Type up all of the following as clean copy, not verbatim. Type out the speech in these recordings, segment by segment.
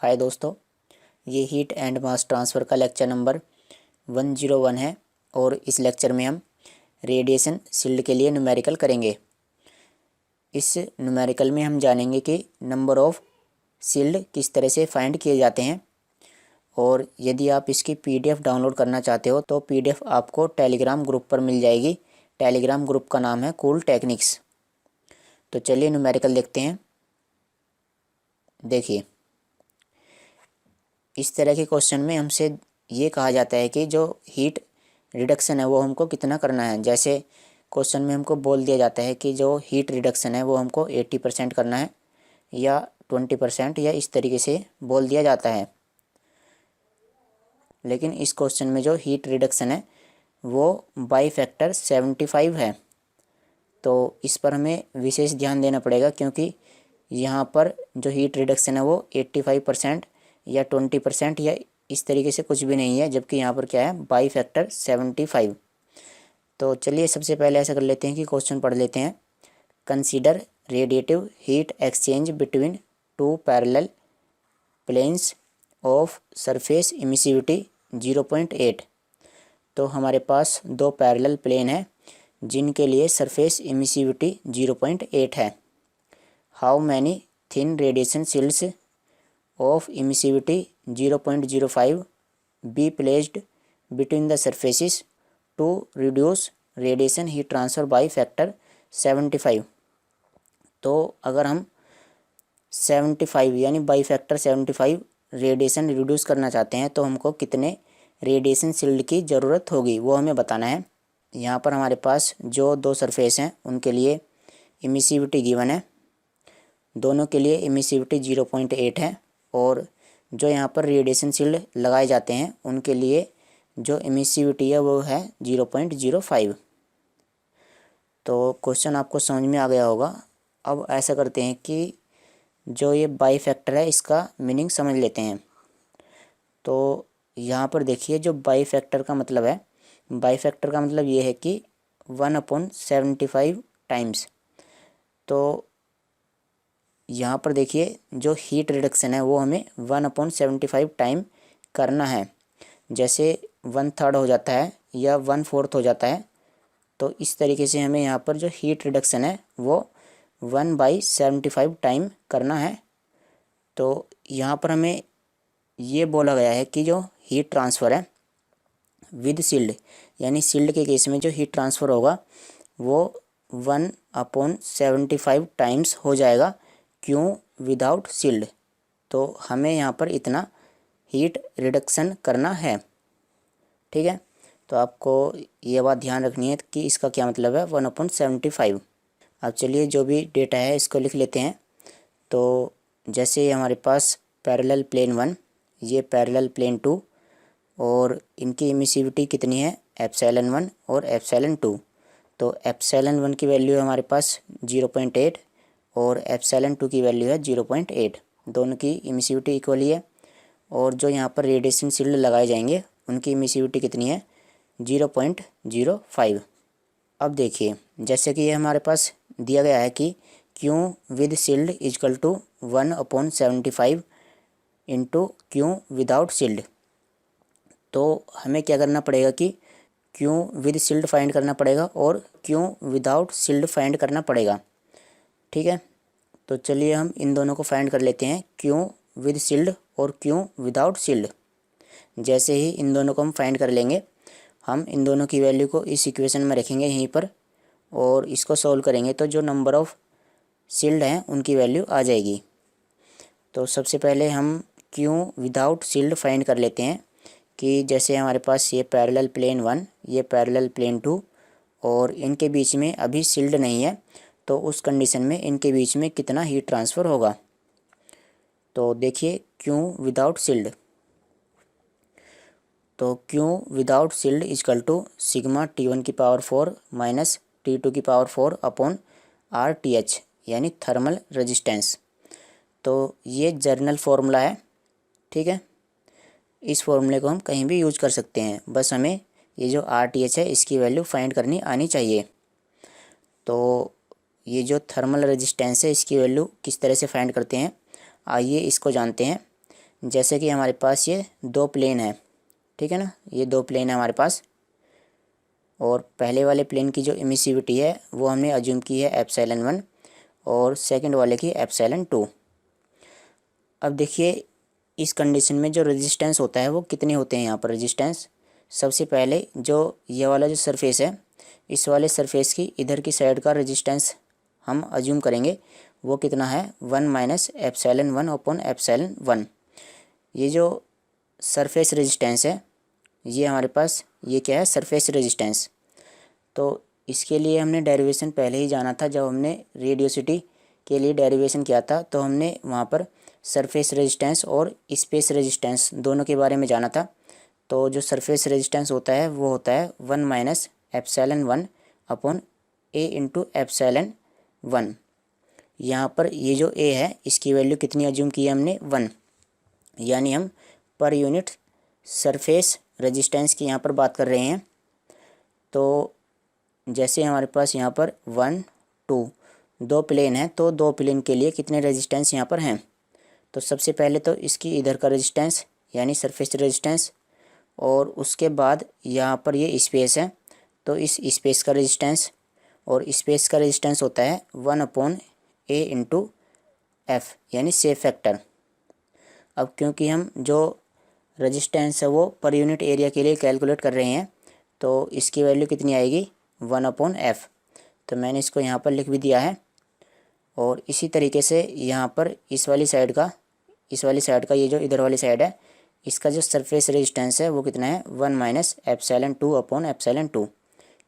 हाय दोस्तों, ये heat and mass transfer का लेक्चर नंबर 101 है और इस लेक्चर में हम रेडिएशन शील्ड के लिए न्यूमेरिकल करेंगे। इस न्यूमेरिकल में हम जानेंगे कि नंबर ऑफ़ शील्ड किस तरह से फाइंड किए जाते हैं, और यदि आप इसकी पीडीएफ डाउनलोड करना चाहते हो तो पीडीएफ आपको टेलीग्राम ग्रुप पर मिल जाएगी। टेलीग्राम ग्रुप का नाम है कूल टेक्निक्स। तो चलिए न्यूमेरिकल देखते हैं। देखिए, इस तरह के क्वेश्चन में हमसे ये कहा जाता है कि जो हीट रिडक्शन है वो हमको कितना करना है। जैसे क्वेश्चन में हमको बोल दिया जाता है कि जो हीट रिडक्शन है वो हमको 80% करना है या 20%, या इस तरीके से बोल दिया जाता है। लेकिन इस क्वेश्चन में जो हीट रिडक्शन है वो बाई फैक्टर 75 है। तो इस पर हमें विशेष ध्यान देना पड़ेगा, क्योंकि यहाँ पर जो हीट रिडक्शन है वो 85% या 20% या इस तरीके से कुछ भी नहीं है, जबकि यहाँ पर क्या है, बाई फैक्टर 75। तो चलिए सबसे पहले ऐसा कर लेते हैं कि क्वेश्चन पढ़ लेते हैं। Consider radiative heat exchange between two parallel planes of surface emissivity 0.8। तो हमारे पास दो पैरेलल प्लेन है जिनके लिए सरफेस इमिसिविटी 0.8 है। How many thin radiation shields of emissivity 0.05 be placed between the surfaces to reduce radiation heat transfer by factor 75। तो अगर हम 75 यानी बाई फैक्टर 75 रेडिएशन रिड्यूस करना चाहते हैं तो हमको कितने रेडिएशन शील्ड की ज़रूरत होगी वो हमें बताना है। यहाँ पर हमारे पास जो दो सरफेस हैं उनके लिए इमिसिविटी गिवन है। दोनों के लिए इमिसिविटी 0.8 है, और जो यहाँ पर रेडिएशन शील्ड लगाए जाते हैं उनके लिए जो इमिसिविटी है वो है 0.05। तो क्वेश्चन आपको समझ में आ गया होगा। अब ऐसा करते हैं कि जो ये बाई फैक्टर है इसका मीनिंग समझ लेते हैं। तो यहाँ पर देखिए, जो बाई फैक्टर का मतलब है, बाई फैक्टर का मतलब ये है कि 1/75 टाइम्स। तो यहाँ पर देखिए, जो हीट रिडक्शन है वो हमें 1/75 टाइम करना है। जैसे 1/3 हो जाता है या 1/4 हो जाता है, तो इस तरीके से हमें यहाँ पर जो हीट रिडक्शन है वो 1/75 टाइम करना है। तो यहाँ पर हमें ये बोला गया है कि जो हीट ट्रांसफ़र है विद शील्ड, यानी शील्ड के केस में जो हीट ट्रांसफ़र होगा वो 1/75 टाइम्स हो जाएगा। क्यों? Without shield. तो हमें यहाँ पर इतना हीट रिडक्शन करना है। ठीक है, तो आपको ये बात ध्यान रखनी है कि इसका क्या मतलब है 1/75। अब चलिए जो भी डेटा है इसको लिख लेते हैं। तो जैसे हमारे पास पैरेलल प्लेन 1, ये पैरेलल प्लेन 2, और इनकी इमिसिविटी कितनी है, एप्सिलॉन 1 और एप्सिलॉन 2। तो एप्सिलॉन 1 की वैल्यू है हमारे पास 0.8 और एप्सिलॉन 2 की वैल्यू है 0.8। दोनों की इमिसिविटी इक्वल ही है। और जो यहाँ पर रेडिएशन शील्ड लगाए जाएंगे उनकी इमिसिविटी कितनी है, 0.05। अब देखिए, जैसे कि ये हमारे पास दिया गया है कि Q with shield is equal to 1/75 into Q without shield. तो हमें क्या करना पड़ेगा कि क्यू विद शील्ड फाइंड करना पड़ेगा और क्यू विदाउट शील्ड फाइंड करना पड़ेगा। ठीक है, तो चलिए हम इन दोनों को फाइंड कर लेते हैं, क्यों विद शील्ड और क्यों विदाउट शील्ड। जैसे ही इन दोनों को हम फाइंड कर लेंगे, हम इन दोनों की वैल्यू को इस इक्वेशन में रखेंगे यहीं पर, और इसको सॉल्व करेंगे तो जो नंबर ऑफ़ शील्ड हैं उनकी वैल्यू आ जाएगी। तो सबसे पहले हम क्यों विदाउट शील्ड फाइंड कर लेते हैं कि जैसे हमारे पास ये पैरेलल प्लेन 1, ये पैरेलल प्लेन 2, और इनके बीच में अभी शील्ड नहीं है, तो उस कंडीशन में इनके बीच में कितना हीट ट्रांसफ़र होगा। तो देखिए, क्यों विदाउट शील्ड, तो Q without shield is equal to sigma T1 की पावर 4 माइनस T2 की पावर 4 अपॉन RTH, यानी थर्मल रेजिस्टेंस। तो ये जर्नल फार्मूला है। ठीक है, इस फार्मूले को हम कहीं भी यूज कर सकते हैं, बस हमें ये जो RTH है इसकी वैल्यू फाइंड करनी आनी चाहिए। तो ये जो थर्मल रेजिस्टेंस है इसकी वैल्यू किस तरह से फाइंड करते हैं, आइए इसको जानते हैं। जैसे कि हमारे पास ये दो प्लेन है, ठीक है ना, ये दो प्लेन है हमारे पास, और पहले वाले प्लेन की जो इमिसिविटी है वो हमने अज्यूम की है एप्सिलॉन 1 और सेकंड वाले की एप्सिलॉन 2। अब देखिए इस कंडीशन में जो रेजिस्टेंस होता है वो कितने होते हैं यहाँ पर रेजिस्टेंस। सबसे पहले जो ये वाला जो सरफेस है, इस वाले सरफेस की इधर की साइड का रेजिस्टेंस हम अज्यूम करेंगे, वो कितना है 1 माइनस एप्सिलॉन 1 अपॉन एप्सिलॉन 1। ये जो सरफेस रेजिस्टेंस है ये हमारे पास ये क्या है सरफेस रेजिस्टेंस। तो इसके लिए हमने डेरिवेशन पहले ही जाना था, जब हमने रेडियोसिटी के लिए डेरिवेशन किया था तो हमने वहाँ पर सरफेस रेजिस्टेंस और स्पेस रेजिस्टेंस दोनों के बारे में जाना था। तो जो सरफेस रेजिस्टेंस होता है वो होता है 1 माइनस एप्सिलॉन 1 अपॉन ए इंटू एप्सिलॉन 1। यहाँ पर ये जो ए है इसकी वैल्यू कितनी अज्यूम की है हमने 1, यानी हम पर यूनिट सरफेस रेजिस्टेंस की यहाँ पर बात कर रहे हैं। तो जैसे हमारे पास यहाँ पर 1 2 दो प्लेन हैं, तो दो प्लेन के लिए कितने रेजिस्टेंस यहाँ पर हैं। तो सबसे पहले तो इसकी इधर का रेजिस्टेंस यानी सरफेस रेजिस्टेंस, और उसके बाद यहाँ पर ये स्पेस है तो इस स्पेस का रेजिस्टेंस, और स्पेस का रेजिस्टेंस होता है 1 अपॉन ए इंटू एफ यानी शेप फैक्टर। अब क्योंकि हम जो रेजिस्टेंस है वो पर यूनिट एरिया के लिए कैलकुलेट कर रहे हैं तो इसकी वैल्यू कितनी आएगी 1 अपॉन एफ। तो मैंने इसको यहाँ पर लिख भी दिया है। और इसी तरीके से यहाँ पर इस वाली साइड का ये जो इधर वाली साइड है इसका जो सरफेस रेजिस्टेंस है वो कितना है 1 माइनस एप्सिलॉन 2 अपॉन एप्सिलॉन 2,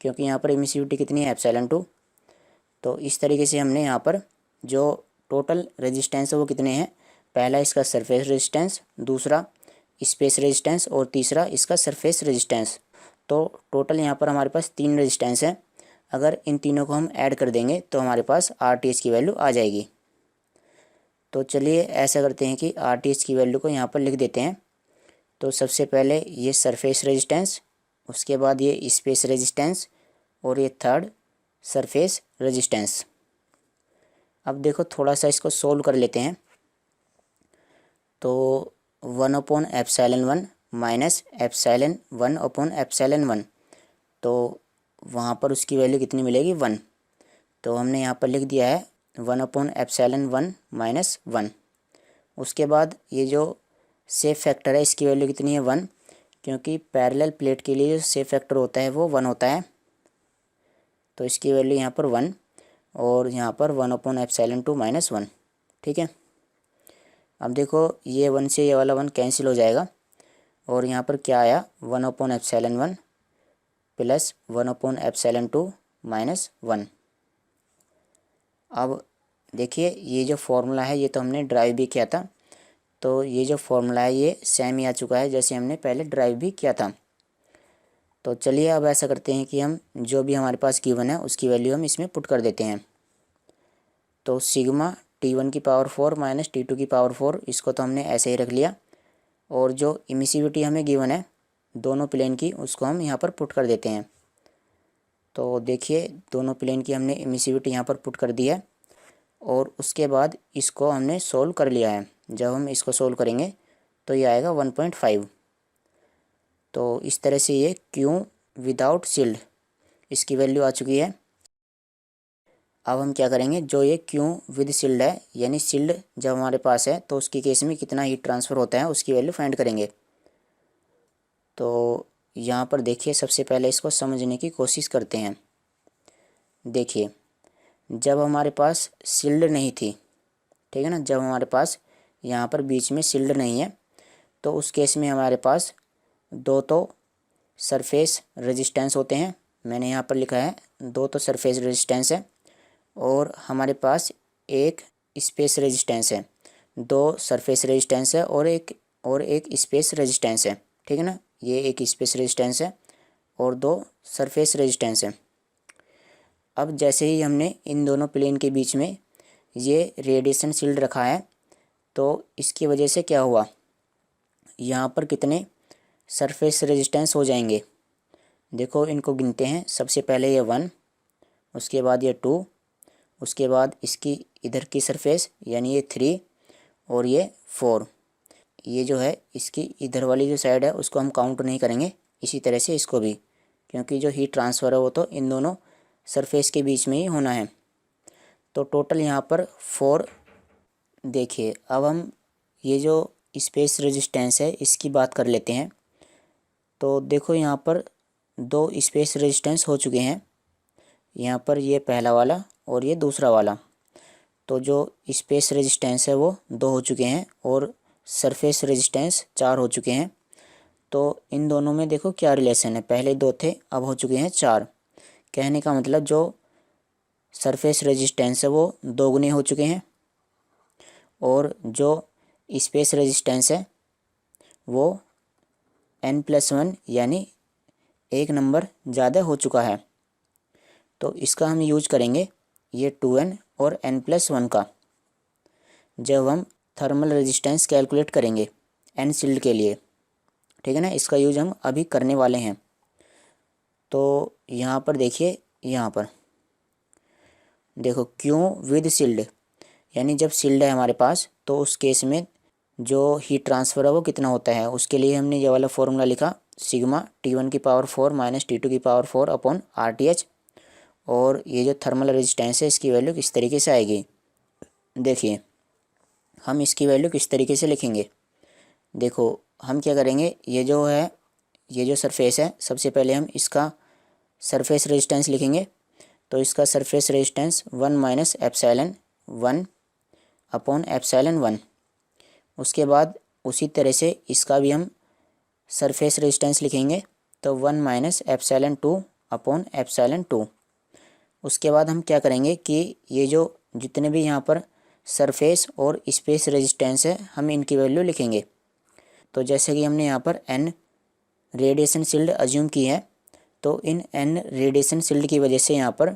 क्योंकि यहाँ पर एमिसिविटी कितनी है एप्सिलॉन 2। तो इस तरीके से हमने यहाँ पर जो टोटल रेजिस्टेंस है वो कितने हैं, पहला इसका सरफेस रेजिस्टेंस, दूसरा स्पेस रेजिस्टेंस और तीसरा इसका सरफेस रेजिस्टेंस। तो टोटल यहाँ पर हमारे पास 3 रेजिस्टेंस हैं। अगर इन तीनों को हम ऐड कर देंगे तो हमारे पास RTH की वैल्यू आ जाएगी। तो चलिए ऐसा करते हैं कि RTH की वैल्यू को यहाँ पर लिख देते हैं। तो सबसे पहले ये सरफेस रेजिस्टेंस, उसके बाद ये स्पेस रेजिस्टेंस और ये थर्ड सरफेस रेजिस्टेंस। अब देखो थोड़ा सा इसको सोल्व कर लेते हैं। तो 1 upon epsilon 1 minus epsilon 1 upon epsilon 1, तो वहाँ पर उसकी वैल्यू कितनी मिलेगी 1। तो हमने यहाँ पर लिख दिया है 1 अपॉन एप्सिलॉन 1 माइनस 1। उसके बाद ये जो शेप फैक्टर है इसकी वैल्यू कितनी है 1, क्योंकि पैरेलल प्लेट के लिए जो शेप फैक्टर होता है वो 1 होता है। तो इसकी वैल्यू यहाँ पर 1 और यहाँ पर 1 अपॉन एप्सिलॉन 2 माइनस 1, ठीक है। अब देखो ये 1 से ये वाला 1 कैंसिल हो जाएगा और यहाँ पर क्या आया 1 upon epsilon 1 plus 1 upon epsilon 2 minus 1। अब देखिए ये जो फॉर्मूला है ये तो हमने ड्राइव भी किया था, तो ये जो फॉर्मूला है ये सेम ही आ चुका है जैसे हमने पहले ड्राइव भी किया था। तो चलिए अब ऐसा करते हैं कि हम जो भी हमारे पास गिवन है उसकी वैल्यू हम इसमें पुट कर देते हैं। तो सिग्मा T1 की पावर 4 माइनस T2 की पावर 4, इसको तो हमने ऐसे ही रख लिया। और जो इमिसिविटी हमें गिवन है दोनों प्लेन की उसको हम यहाँ पर पुट कर देते हैं। तो देखिए दोनों प्लेन की हमने इमिसिविटी यहाँ पर पुट कर दी है और उसके बाद इसको हमने सोल्व कर लिया है। जब हम इसको सोल्व करेंगे तो ये आएगा 1.5। तो इस तरह से ये Q विदाउट शील्ड इसकी वैल्यू आ चुकी है। अब हम क्या करेंगे, जो ये Q विद शील्ड है यानी शील्ड जब हमारे पास है तो उसकी केस में कितना हीट ट्रांसफ़र होता है उसकी वैल्यू फाइंड करेंगे। तो यहाँ पर देखिए सबसे पहले इसको समझने की कोशिश करते हैं। देखिए जब हमारे पास शील्ड नहीं थी, ठीक है ना, जब हमारे पास यहाँ पर बीच में शील्ड नहीं है तो उस केस में हमारे पास दो तो सरफेस रेजिस्टेंस होते हैं। मैंने यहाँ पर लिखा है दो तो सरफेस रेजिस्टेंस है और हमारे पास एक स्पेस रेजिस्टेंस है। दो सरफेस रेजिस्टेंस है और एक स्पेस रेजिस्टेंस है, ठीक है ना। ये एक स्पेस रेजिस्टेंस है और दो सरफेस रेजिस्टेंस है। अब जैसे ही हमने इन दोनों प्लेन के बीच में ये रेडिएशन शील्ड रखा है तो इसकी वजह से क्या हुआ, यहाँ पर कितने सरफेस रेजिस्टेंस हो जाएंगे। देखो इनको गिनते हैं। सबसे पहले ये 1, उसके बाद ये 2, उसके बाद इसकी इधर की सरफेस यानी ये 3 और ये 4। ये जो है इसकी इधर वाली जो साइड है उसको हम काउंट नहीं करेंगे, इसी तरह से इसको भी, क्योंकि जो हीट ट्रांसफ़र है वो तो इन दोनों सरफेस के बीच में ही होना है। तो टोटल यहाँ पर 4। देखिए अब हम ये जो स्पेस रेजिस्टेंस है इसकी बात कर लेते हैं। तो देखो यहाँ पर 2 स्पेस रेजिस्टेंस हो चुके हैं, यहाँ पर ये पहला वाला और ये दूसरा वाला। तो जो स्पेस रेजिस्टेंस है वो 2 हो चुके हैं और सरफेस रेजिस्टेंस 4 हो चुके हैं। तो इन दोनों में देखो क्या रिलेशन है, पहले 2 थे अब हो चुके हैं 4। कहने का मतलब जो सरफेस रेजिस्टेंस है वो 2 गुने हो चुके हैं और जो स्पेस रेजिस्टेंस है वो n+1 यानी 1 नंबर ज़्यादा हो चुका है। तो इसका हम यूज करेंगे ये 2n और n+1 का, जब हम थर्मल रेजिस्टेंस कैलकुलेट करेंगे n शील्ड के लिए, ठीक है ना। इसका यूज हम अभी करने वाले हैं। तो यहाँ पर देखिए, यहाँ पर देखो क्यों विद शील्ड, यानी जब शील्ड है हमारे पास तो उस केस में जो हीट ट्रांसफ़र है वो कितना होता है, उसके लिए हमने ये वाला फॉर्मूला लिखा, sigma T1⁴ minus T2⁴ upon RTH। और ये जो थर्मल रेजिस्टेंस है इसकी वैल्यू किस तरीके से आएगी, देखिए हम इसकी वैल्यू किस तरीके से लिखेंगे। देखो हम क्या करेंगे, ये जो है ये जो सरफेस है सबसे पहले हम इसका सरफेस रेजिस्टेंस लिखेंगे। तो इसका surface resistance 1 minus epsilon 1 upon epsilon 1। उसके बाद उसी तरह से इसका भी हम सरफेस रेजिस्टेंस लिखेंगे, तो 1 माइनस एप्सिलॉन 2 अपॉन एप्सिलॉन 2। उसके बाद हम क्या करेंगे कि ये जो जितने भी यहाँ पर सरफेस और स्पेस रेजिस्टेंस है हम इनकी वैल्यू लिखेंगे। तो जैसे कि हमने यहाँ पर n रेडिएशन शील्ड अज्यूम की है, तो इन n रेडिएशन शील्ड की वजह से यहाँ पर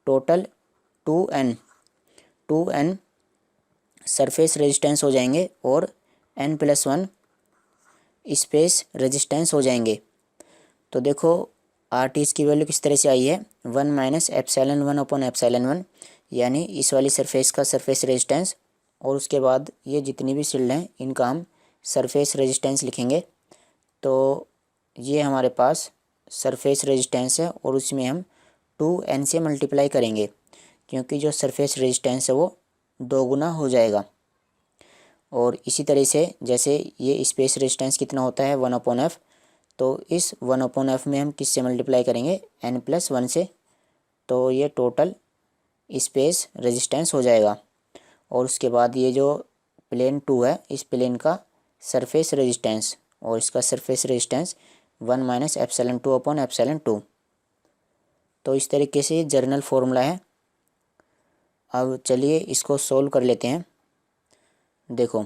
टोटल 2n सरफेस रेजिस्टेंस हो जाएंगे और n+1 स्पेस रेजिस्टेंस हो जाएंगे। तो देखो RTH की वैल्यू किस तरह से आई है, 1 माइनस एप्सिलॉन 1 अपॉन एप्सिलॉन 1, यानी इस वाली सरफेस का सरफेस रेजिस्टेंस, और उसके बाद ये जितनी भी शील्ड हैं इनका हम सरफेस रेजिस्टेंस लिखेंगे। तो ये हमारे पास सरफेस रेजिस्टेंस है और उसमें हम 2n से मल्टीप्लाई करेंगे, क्योंकि जो सरफेस रेजिस्टेंस है वो 2 गुना हो जाएगा। और इसी तरह से जैसे ये स्पेस रेजिस्टेंस कितना होता है 1/f, तो इस 1/f में हम किससे मल्टीप्लाई करेंगे, n+1 से। तो ये टोटल स्पेस रेजिस्टेंस हो जाएगा। और उसके बाद ये जो प्लेन 2 है इस प्लेन का सरफेस रेजिस्टेंस, और इसका surface resistance 1 minus epsilon 2 upon epsilon 2। तो इस तरीके से ये जर्नल फॉर्मूला है। अब चलिए इसको सोल्व कर लेते हैं। देखो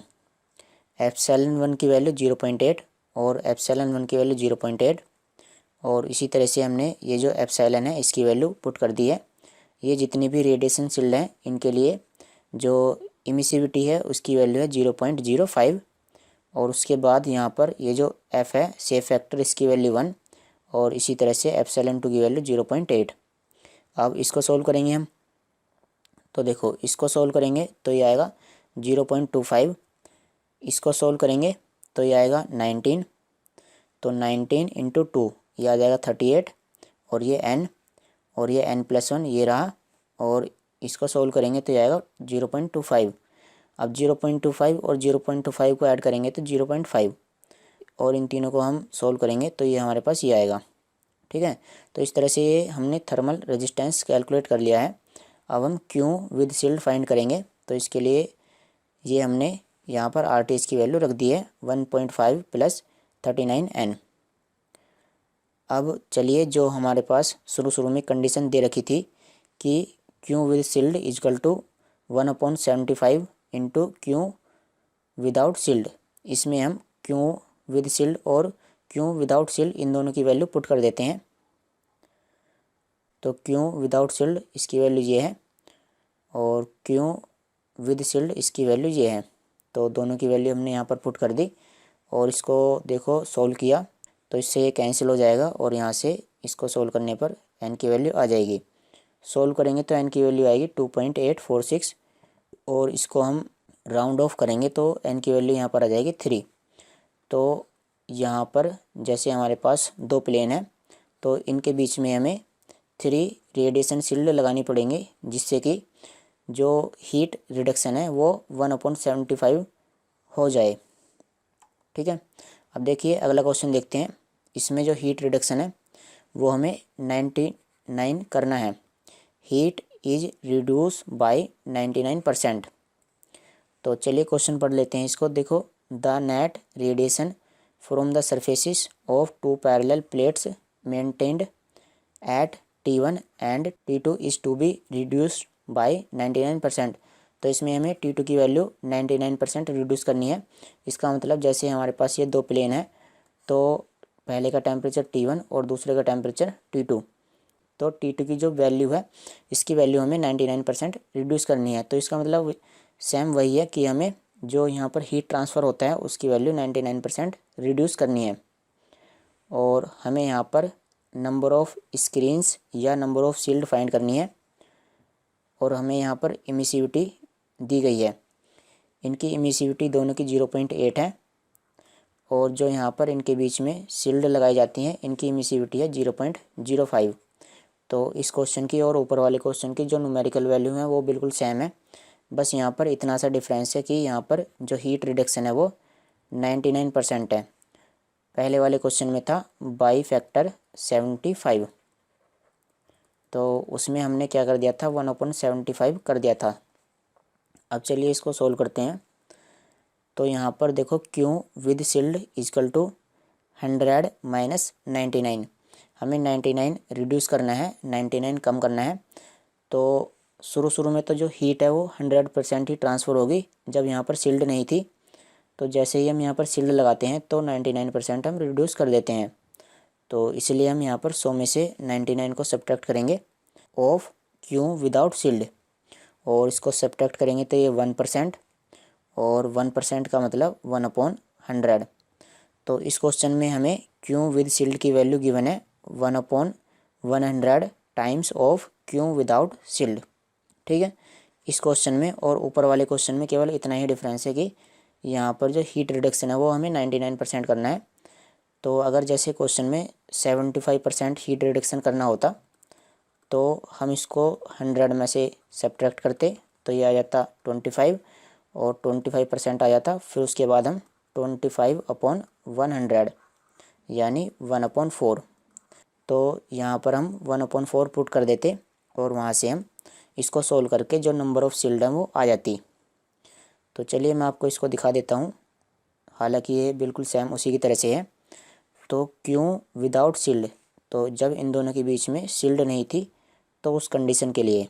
एप्सिलॉन 1 की वैल्यू 0.8 और एप्सिलॉन 1 की वैल्यू 0.8, और इसी तरह से हमने ये जो एप्सिलॉन है इसकी वैल्यू पुट कर दी है। ये जितनी भी रेडिएशन शील्ड हैं इनके लिए जो इमिसिविटी है उसकी वैल्यू है 0.05, और उसके बाद यहाँ पर ये जो F है शेप फैक्टर इसकी वैल्यू 1, और इसी तरह से एप्सिलॉन 2 की वैल्यू 0.8। अब इसको सोल्व करेंगे हम। तो देखो इसको सोल्व करेंगे तो ये आएगा 0.25, इसको सोल्व करेंगे तो ये आएगा 19, तो 19 इंटू 2 ये आ जाएगा 38, और ये n और ये n+1 ये रहा, और इसको सोल्व करेंगे तो ये आएगा 0.25। अब 0.25 और 0.25 को ऐड करेंगे तो 0.5, और इन तीनों को हम सोल्व करेंगे तो ये हमारे पास ये आएगा, ठीक है। तो इस तरह से ये हमने थर्मल रेजिस्टेंस कैलकुलेट कर लिया है। अब हम क्यों विद शील्ड फाइंड करेंगे, तो इसके लिए ये हमने यहाँ पर RTH की वैल्यू रख दी है 1.5 प्लस 39n। अब चलिए जो हमारे पास शुरू में कंडीशन दे रखी थी कि Q with shield is equal to 1/75 into Q without shield, इसमें हम क्यू विद शील्ड और क्यू विदाउट शील्ड इन दोनों की वैल्यू पुट कर देते हैं। तो क्यू विदाउट शील्ड इसकी वैल्यू ये है और क्यू विद शील्ड इसकी वैल्यू ये है। तो दोनों की वैल्यू हमने यहाँ पर पुट कर दी, और इसको देखो सोल्व किया तो इससे ये कैंसिल हो जाएगा, और यहाँ से इसको सोल्व करने पर n की वैल्यू आ जाएगी। सोल्व करेंगे तो n की वैल्यू आएगी 2.846, और इसको हम राउंड ऑफ करेंगे तो n की वैल्यू यहाँ पर आ जाएगी 3। तो यहाँ पर जैसे हमारे पास दो प्लेन है तो इनके बीच में हमें 3 रेडिएशन शील्ड लगानी पड़ेंगे, जिससे कि जो हीट रिडक्शन है वो 1/75 हो जाए। ठीक है, अब देखिए अगला क्वेश्चन देखते हैं। इसमें जो हीट रिडक्शन है वो हमें 99 करना है। Heat is reduce by 99%। तो चलिए क्वेश्चन पढ़ लेते हैं इसको। देखो, the net radiation from the surfaces of two parallel plates maintained at T1 and T2 is to be reduced by 99%। तो इसमें हमें T2 की वैल्यू 99% रिड्यूस करनी है। इसका मतलब जैसे हमारे पास ये दो प्लेन है तो पहले का टेम्परेचर T1 और दूसरे का टेम्परेचर T2। तो T2 की जो वैल्यू है इसकी वैल्यू हमें 99% रिड्यूस करनी है। तो इसका मतलब सेम वही है कि हमें जो यहाँ पर हीट ट्रांसफ़र होता है उसकी वैल्यू 99% रिड्यूस करनी है। और हमें यहाँ पर नंबर ऑफ़ स्क्रीन्स या नंबर ऑफ़ शील्ड फाइंड करनी है। और हमें यहाँ पर इमिसिविटी दी गई है। इनकी इमिसिविटी दोनों की 0.8 है और जो यहाँ पर इनके बीच में शील्ड लगाई जाती हैं इनकी इमिसिविटी है 0.05। तो इस क्वेश्चन की और ऊपर वाले क्वेश्चन की जो न्यूमेरिकल वैल्यू है वो बिल्कुल सेम है। बस यहाँ पर इतना सा डिफरेंस है कि यहाँ पर जो हीट रिडक्शन है वो 99% है। पहले वाले क्वेश्चन में था बाई फैक्टर 75। तो उसमें हमने क्या कर दिया था, 1/75 कर दिया था। अब चलिए इसको सोल्व करते हैं। तो यहाँ पर देखो Q with shield is equal to 100 minus 99। हमें 99 रिड्यूस करना है, 99 कम करना है। तो शुरू में तो जो हीट है वो 100% ही ट्रांसफ़र होगी जब यहाँ पर शील्ड नहीं थी। तो जैसे ही हम यहाँ पर शील्ड लगाते हैं तो 99% हम रिड्यूस कर देते हैं। तो इसलिए हम यहाँ पर 100 में से 99 को सब्ट्रैक्ट करेंगे ऑफ Q विदाउट शील्ड, और इसको सब्ट्रैक्ट करेंगे तो ये 1%, और 1% का मतलब 1/100। तो इस क्वेश्चन में हमें Q विद शील्ड की वैल्यू गिवन है 1/100 times of Q without shield. ठीक है, इस क्वेश्चन में और ऊपर वाले क्वेश्चन में केवल इतना ही डिफरेंस है कि यहाँ पर जो हीट रिडक्शन है वो हमें 99% करना है। तो अगर जैसे क्वेश्चन में 75% हीट रिडक्शन करना होता तो हम इसको 100 में से सब्ट्रैक्ट करते तो ये आ जाता 25 और 25% आ जाता। फिर उसके बाद हम 25/100 यानी 1/4। तो यहाँ पर हम 1/4 पुट कर देते और वहाँ से हम इसको सोल्व करके जो नंबर ऑफ़ शील्ड है वो आ जाती। तो चलिए मैं आपको इसको दिखा देता हूँ। हालांकि ये बिल्कुल सेम उसी की तरह से है। तो क्यों विदाउट शील्ड, तो जब इन दोनों के बीच में शील्ड नहीं थी तो उस कंडीशन के लिए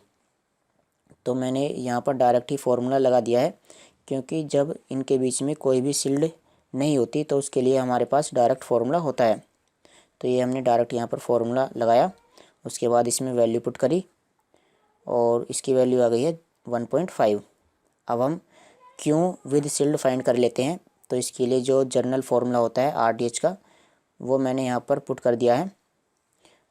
तो मैंने यहाँ पर डायरेक्ट ही फॉर्मूला लगा दिया है, क्योंकि जब इनके बीच में कोई भी शील्ड नहीं होती तो उसके लिए हमारे पास डायरेक्ट फार्मूला होता है। तो ये हमने डायरेक्ट यहाँ पर फार्मूला लगाया, उसके बाद इसमें वैल्यू पुट करी और इसकी वैल्यू आ गई है 1.5। अब हम क्यों विद शील्ड फाइंड कर लेते हैं। तो इसके लिए जो जर्नल फार्मूला होता है RDH का वो मैंने यहाँ पर पुट कर दिया है,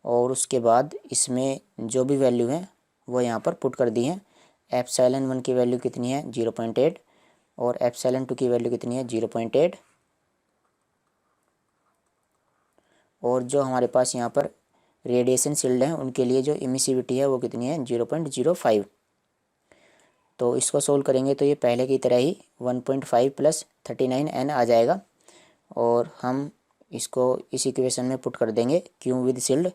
और उसके बाद इसमें जो भी वैल्यू है वो यहाँ पर पुट कर दी है। ε1 की वैल्यू कितनी है 0.8 और ε2 की वैल्यू कितनी है 0.8, और जो हमारे पास यहाँ पर रेडिएशन शील्ड है उनके लिए जो इमिसिविटी है वो कितनी है 0.05। तो इसको सोल्व करेंगे तो ये पहले की तरह ही 1.5 + 39n आ जाएगा, और हम इसको इस इक्वेशन में पुट कर देंगे क्यू विद शील्ड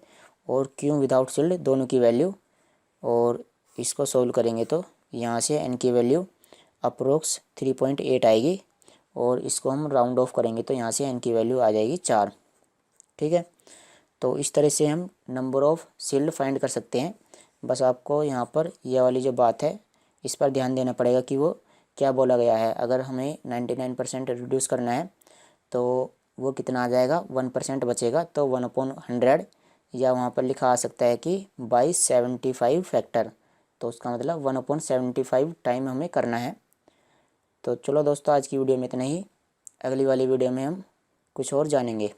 और क्यू विदाउट शील्ड दोनों की वैल्यू, और इसको सोल्व करेंगे तो यहाँ से n की वैल्यू अप्रोक्स 3.8 आएगी, और इसको हम राउंड ऑफ करेंगे तो यहाँ से n की वैल्यू आ जाएगी 4। ठीक है, तो इस तरह से हम नंबर ऑफ़ शील्ड फाइंड कर सकते हैं। बस आपको यहाँ पर यह वाली जो बात है इस पर ध्यान देना पड़ेगा कि वो क्या बोला गया है। अगर हमें 99% रिड्यूस करना है तो वो कितना आ जाएगा, 1% बचेगा। तो 1/100 या वहाँ पर लिखा आ सकता है कि बाई 75 फैक्टर, तो उसका मतलब 1/75 टाइम हमें करना है। तो चलो दोस्तों, आज की वीडियो में इतना ही। अगली वाली वीडियो में हम कुछ और जानेंगे।